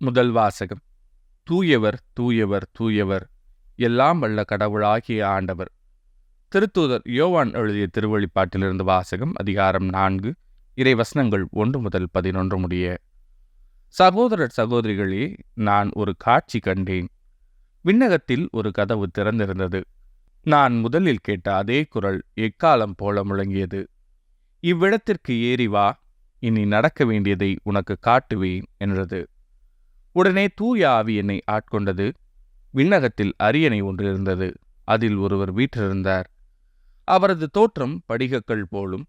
முதல் வாசகம். தூயவர், தூயவர், தூயவர், எல்லாம் வல்ல கடவுளாகிய ஆண்டவர். திருத்தூதர் யோவான் எழுதிய திருவழிப்பாட்டிலிருந்து வாசகம். அதிகாரம் 4, இறை வசனங்கள் 1 முதல் 11 முடிய. சகோதரர் சகோதரிகளே, நான் ஒரு காட்சி கண்டேன். விண்ணகத்தில் ஒரு கதவு திறந்திருந்தது. நான் முதலில் கேட்ட அதே குரல் எக்காலம் போல முழங்கியது. இவ்விடத்திற்கு ஏறி வா, இனி நடக்க வேண்டியதை உனக்கு காட்டுவேன் என்றது. உடனே தூய ஆவி என்னை ஆட்கொண்டது. விண்ணகத்தில் அரியணை ஒன்று இருந்தது. அதில் ஒருவர் வீற்றிருந்தார். அவரது தோற்றம் படிகக்கல் போலும்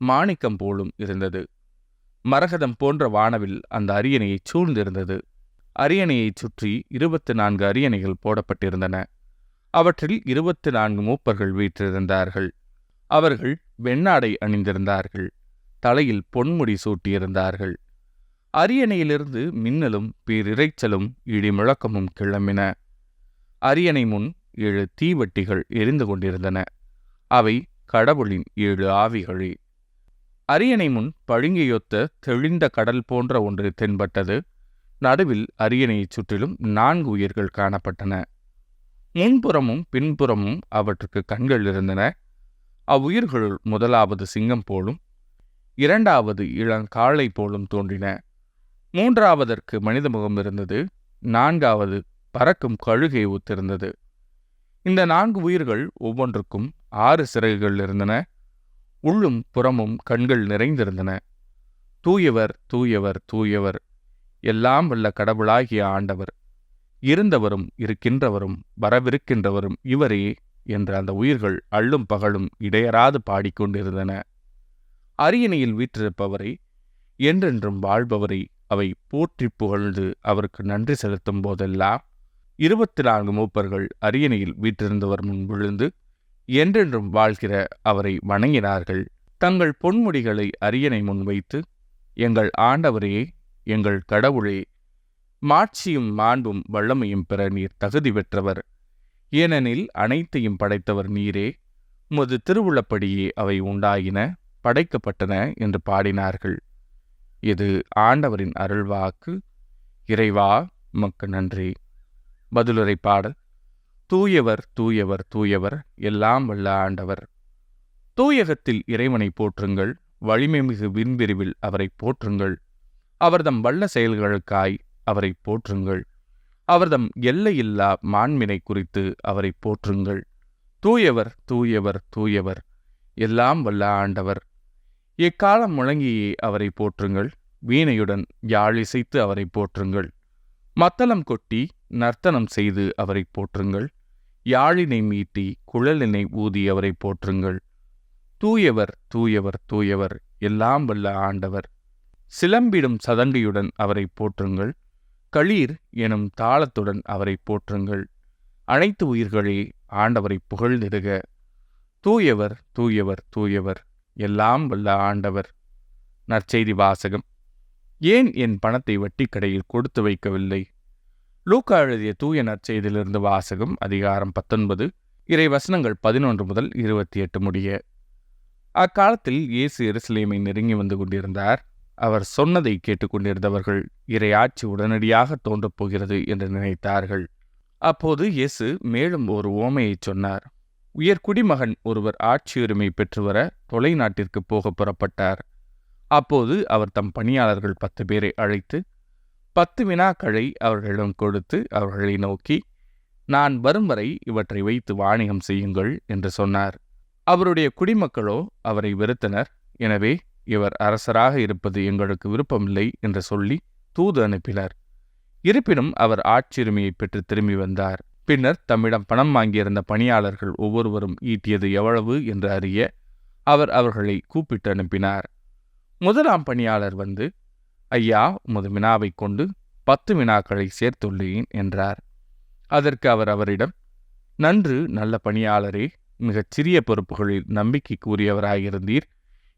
மாணிக்கம் போலும் இருந்தது. மரகதம் போன்ற வானவில் அந்த அரியணையை சூழ்ந்திருந்தது. அரியணையைச் சுற்றி 24 அரியணைகள் போடப்பட்டிருந்தன. அவற்றில் 24 மூப்பர்கள் வீற்றிருந்தார்கள். அவர்கள் வெண்ணாடை அணிந்திருந்தார்கள். தலையில் பொன்முடி சூட்டியிருந்தார்கள். அரியணையிலிருந்து மின்னலும் பேரிரைச்சலும் இடி முழக்கமும் கிளம்பின. அரியணை முன் 7 தீவட்டிகள் எரிந்து கொண்டிருந்தன. அவை கடவுளின் 7 ஆவிகளே. அரியணை முன் பழுங்கியொத்த தெளிந்த கடல் போன்ற ஒன்று தென்பட்டது. நடுவில் அரியணையைச் சுற்றிலும் 4 உயிர்கள் காணப்பட்டன. முன்புறமும் பின்புறமும் அவற்றுக்கு கண்கள் இருந்தன. அவ்வுயிர்களுள் முதலாவது சிங்கம் போலும், இரண்டாவது இளங்காளை போலும் தோன்றின. மூன்றாவதற்கு மனித முகம் இருந்தது. நான்காவது பறக்கும் கழுகை ஒத்திருந்தது. இந்த 4 உயிர்கள் ஒவ்வொன்றுக்கும் 6 சிறகுகள் இருந்தன. உள்ளும் புறமும் கண்கள் நிறைந்திருந்தன. தூயவர், தூயவர், தூயவர், எல்லாம் வல்ல கடவுளாகிய ஆண்டவர், இருந்தவரும் இருக்கின்றவரும் வரவிருக்கின்றவரும் இவரே என்ற அந்த உயிர்கள் அள்ளும் பகலும் இடையராது பாடிக்கொண்டிருந்தன. அரியணையில் வீற்றிருப்பவரை, என்றென்றும் வாழ்பவரை அவை போற்றி புகழ்ந்து அவருக்கு நன்றி செலுத்தும் போதெல்லாம் 24 மூப்பர்கள் அரியணையில் வீற்றிருந்தவர் முன் விழுந்து என்றென்றும் வாழ்கிற அவரை வணங்கினார்கள். தங்கள் பொன்முடிகளை அரியணை முன் வைத்து, எங்கள் ஆண்டவரே, எங்கள் கடவுளே, மாட்சியும் மாண்பும் வல்லமையும் பெற நீர் தகுதி பெற்றவர். ஏனெனில் அனைத்தையும் படைத்தவர் நீரே. உமது திருவுள்ளப்படியே அவை உண்டாயின, படைக்கப்பட்டன என்று பாடினார்கள். இது ஆண்டவரின் அருள்வாக்கு. இறைவா, உமக்கு நன்றி. பதிலுரை பாடல். தூயவர், தூயவர், தூயவர், எல்லாம் வல்ல ஆண்டவர். தூயகத்தில் இறைவனை போற்றுங்கள். வலிமைமிகு விண்பிரிவில் அவரை போற்றுங்கள். அவர்தம் வல்ல செயல்களுக்காய் அவரை போற்றுங்கள். அவர்தம் எல்லையில்லா மாண்பினை குறித்து அவரை போற்றுங்கள். தூயவர், தூயவர், தூயவர், எல்லாம் வல்ல ஆண்டவர். எக்காலம் முழங்கியே அவரை போற்றுங்கள். வீணையுடன் யாழிசைத்து அவரை போற்றுங்கள். மத்தளம் கொட்டி நர்த்தனம் செய்து அவரை போற்றுங்கள். யாழினை மீட்டி குழலினை ஊதி அவரை போற்றுங்கள். தூயவர், தூயவர், தூயவர், எல்லாம் வல்ல ஆண்டவர். சிலம்பிடும் சதங்கையுடன் அவரை போற்றுங்கள். களீர் எனும் தாளத்துடன் அவரை போற்றுங்கள். அனைத்து உயிர்களே, ஆண்டவரை புகழ்ந்திடுக. தூயவர், தூயவர், தூயவர், எல்லாம் வல்ல ஆண்டவர். நற்செய்தி வாசகம். ஏன் என் பணத்தை வட்டிக்கடையில் கொடுத்து வைக்கவில்லை? லூக்கா எழுதிய தூய நற்செய்தியிலிருந்து வாசகம். அதிகாரம் 19, இறை வசனங்கள் 11 முதல் 28 முடிய. அக்காலத்தில் இயேசு எருசலேமை நெருங்கி வந்து கொண்டிருந்தார். அவர் சொன்னதை கேட்டுக்கொண்டிருந்தவர்கள் இறை ஆட்சி உடனடியாக தோன்றப் போகிறது என்று நினைத்தார்கள். அப்போது இயேசு மேலும் ஒரு உவமையைச் சொன்னார். உயர்குடிமகன் ஒருவர் ஆட்சியுரிமை பெற்று வர தொலை நாட்டிற்கு போக புறப்பட்டார். அப்போது அவர் தம் பணியாளர்கள் 10 பேரை அழைத்து 10 வினாக்களை அவர்களிடம் கொடுத்து அவர்களை நோக்கி, நான் வரும் வரை இவற்றை வைத்து வாணிகம் செய்யுங்கள் என்று சொன்னார். அவருடைய குடிமக்களோ அவரை வெறுத்தனர். எனவே இவர் அரசராக இருப்பது எங்களுக்கு விருப்பமில்லை என்று சொல்லி தூது அனுப்பினர். இருப்பினும் அவர் ஆட்சியுரிமையை பெற்று திரும்பி வந்தார். பின்னர் தம்மிடம் பணம் வாங்கியிருந்த பணியாளர்கள் ஒவ்வொருவரும் ஈட்டியது எவ்வளவு என்று அறிய அவர் அவர்களை கூப்பிட்டு அனுப்பினார். முதலாம் பணியாளர் வந்து, ஐயா, உமது வினாவை கொண்டு 10 வினாக்களை சேர்த்துள்ளேன் என்றார். அதற்கு அவர் அவரிடம், நன்று, நல்ல பணியாளரே, மிகச் சிறிய பொறுப்புகளில் நம்பிக்கை கூறியவராயிருந்தீர்.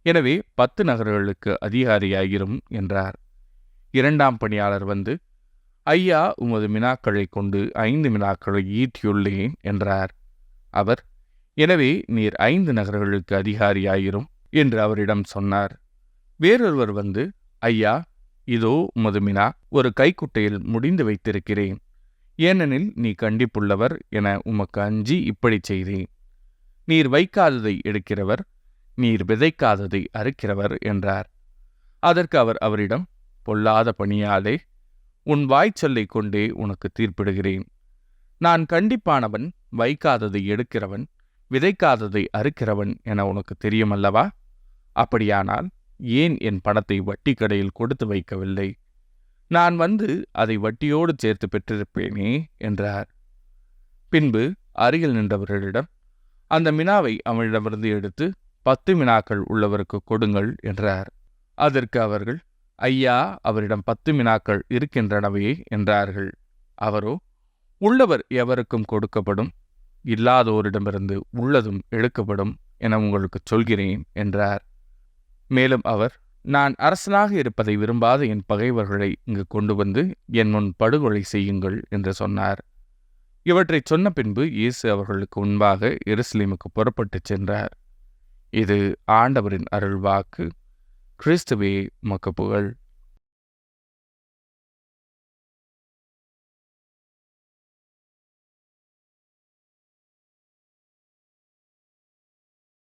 எனவே 10 நகர்களுக்கு அதிகாரியாயிரும் என்றார். இரண்டாம் பணியாளர் வந்து, ஐயா, உமது வினாக்களை கொண்டு 5 வினாக்களை ஈட்டியுள்ளேன் என்றார். அவர், எனவே நீர் 5 நகர்களுக்கு அதிகாரியாயிரும் என்று அவரிடம் சொன்னார். வேறொருவர் வந்து, ஐயா, இதோ உமது மினா ஒரு கைக்குட்டையில் முடிந்து வைத்திருக்கிறேன். ஏனெனில் நீ கண்டிப்புள்ளவர் என உமக்கு அஞ்சி இப்படி செய்தேன். நீர் வைக்காததை எடுக்கிறவர், நீர் விதைக்காததை அறுக்கிறவர் என்றார். அதற்கு அவர் அவரிடம், பொல்லாத பணியாளே, உன் வாய்ச்சொல்லை கொண்டே உனக்கு தீர்ப்பிடுகிறேன். நான் கண்டிப்பானவன், வைக்காததை எடுக்கிறவன், விதைக்காததை அறுக்கிறவன் என உனக்கு தெரியுமல்லவா? அப்படியானால் ஏன் என் பணத்தை வட்டி கடையில் கொடுத்து வைக்கவில்லை? நான் வந்து அதை வட்டியோடு சேர்த்து பெற்றிருப்பேனே என்றார். பின்பு அருகில் நின்றவர்களிடம், அந்த மினாவை அவனிடமிருந்து எடுத்து 10 மினாக்கள் உள்ளவருக்கு கொடுங்கள் என்றார். அதற்கு அவர்கள், ஐயா, அவரிடம் 10 மினாக்கள் இருக்கின்றனவே என்றார்கள். அவரோ, உள்ளவர் எவருக்கும் கொடுக்கப்படும், இல்லாதோரிடமிருந்து உள்ளதும் எடுக்கப்படும் என உங்களுக்கு சொல்கிறேன் என்றார். மேலும் அவர், நான் அரசனாக இருப்பதை விரும்பாத என் பகைவர்களை இங்கு கொண்டு வந்து என் முன் படுகொலை செய்யுங்கள் என்று சொன்னார். இவற்றைச் சொன்ன பின்பு இயேசு அவர்களுக்கு முன்பாக எருசலேமுக்கு புறப்பட்டுச் சென்றார். இது ஆண்டவரின் அருள்வாக்கு. கிறிஸ்துவே உமக்கு புகழ்.